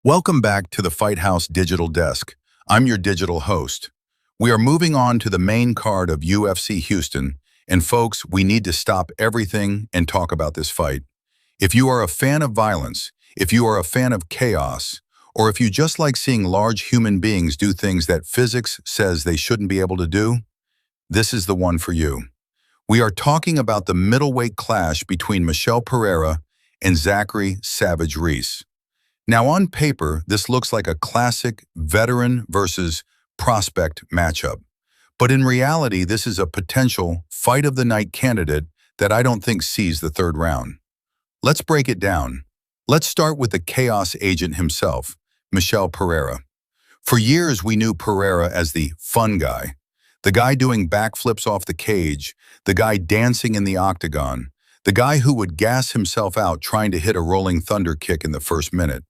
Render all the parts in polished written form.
Welcome back to the FiteHaus Digital Desk. I'm your digital host. We are moving on to the main card of UFC Houston, and folks, we need to stop everything and talk about this fight. If you are a fan of violence, if you are a fan of chaos, or if you just like seeing large human beings do things that physics says they shouldn't be able to do, this is the one for you. We are talking about the middleweight clash between Michel Pereira and Zachary "Savage" Reese. Now, on paper, this looks like a classic veteran versus prospect matchup. But in reality, this is a potential fight of the night candidate that I don't think sees the third round. Let's break it down. Let's start with the chaos agent himself, Michel Pereira. For years, we knew Pereira as the fun guy, the guy doing backflips off the cage, the guy dancing in the octagon, the guy who would gas himself out trying to hit a rolling thunder kick in the first minute.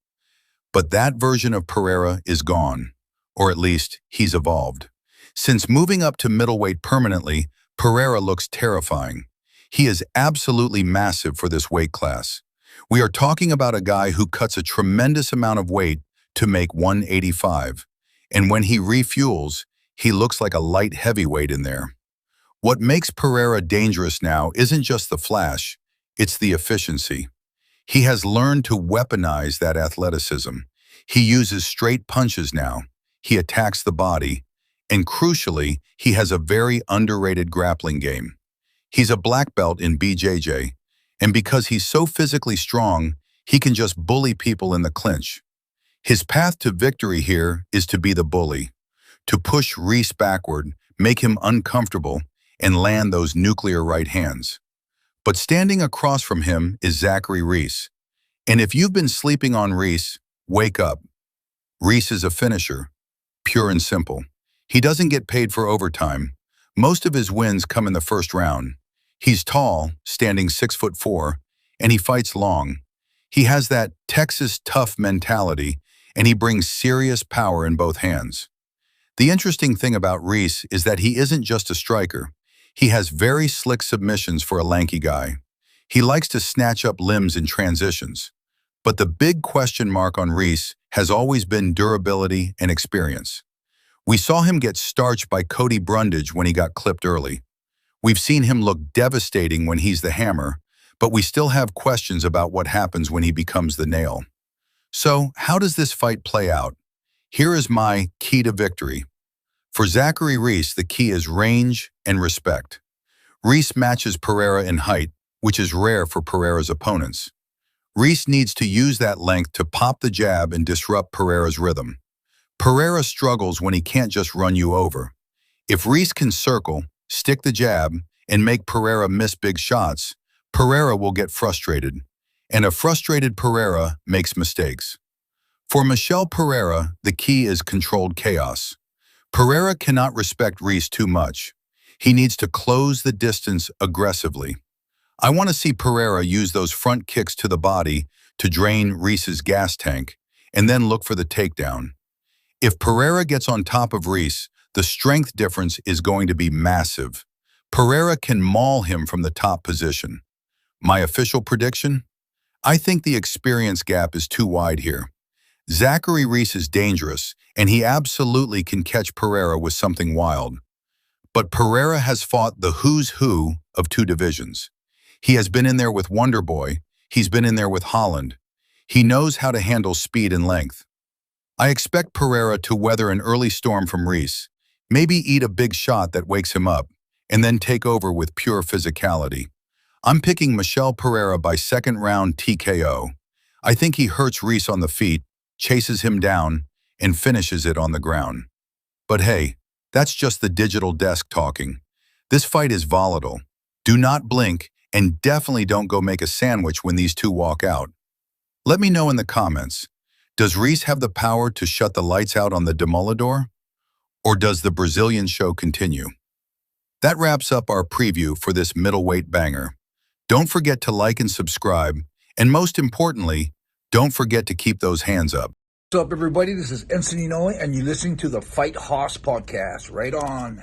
But that version of Pereira is gone, or at least he's evolved. Since moving up to middleweight permanently, Pereira looks terrifying. He is absolutely massive for this weight class. We are talking about a guy who cuts a tremendous amount of weight to make 185. And when he refuels, he looks like a light heavyweight in there. What makes Pereira dangerous now isn't just the flash, it's the efficiency. He has learned to weaponize that athleticism. He uses straight punches now. He attacks the body. And crucially, he has a very underrated grappling game. He's a black belt in BJJ. And because he's so physically strong, he can just bully people in the clinch. His path to victory here is to be the bully, to push Reese backward, make him uncomfortable, and land those nuclear right hands. But standing across from him is Zachary Reese. And if you've been sleeping on Reese, wake up. Reese is a finisher, pure and simple. He doesn't get paid for overtime. Most of his wins come in the first round. He's tall, standing 6'4", and he fights long. He has that Texas tough mentality, and he brings serious power in both hands. The interesting thing about Reese is that he isn't just a striker. He has very slick submissions for a lanky guy. He likes to snatch up limbs in transitions. But the big question mark on Reese has always been durability and experience. We saw him get starched by Cody Brundage when he got clipped early. We've seen him look devastating when he's the hammer, but we still have questions about what happens when he becomes the nail. So, how does this fight play out? Here is my key to victory. For Zachary Reese, the key is range and respect. Reese matches Pereira in height, which is rare for Pereira's opponents. Reese needs to use that length to pop the jab and disrupt Pereira's rhythm. Pereira struggles when he can't just run you over. If Reese can circle, stick the jab, and make Pereira miss big shots, Pereira will get frustrated. And a frustrated Pereira makes mistakes. For Michel Pereira, the key is controlled chaos. Pereira cannot respect Reese too much. He needs to close the distance aggressively. I want to see Pereira use those front kicks to the body to drain Reese's gas tank, and then look for the takedown. If Pereira gets on top of Reese, the strength difference is going to be massive. Pereira can maul him from the top position. My official prediction? I think the experience gap is too wide here. Zachary Reese is dangerous, and he absolutely can catch Pereira with something wild. But Pereira has fought the who's who of two divisions. He has been in there with Wonderboy, he's been in there with Holland. He knows how to handle speed and length. I expect Pereira to weather an early storm from Reese, maybe eat a big shot that wakes him up, and then take over with pure physicality. I'm picking Michel Pereira by second round TKO. I think he hurts Reese on the feet, chases him down, and finishes it on the ground. But hey, that's just the digital desk talking. This fight is volatile. Do not blink, and definitely don't go make a sandwich when these two walk out. Let me know in the comments, does Reese have the power to shut the lights out on the Demolidor? Or does the Brazilian show continue? That wraps up our preview for this middleweight banger. Don't forget to like and subscribe, and most importantly, don't forget to keep those hands up. What's up, everybody? This is Enson Inoue, and you're listening to the FiteHaus podcast. Right on.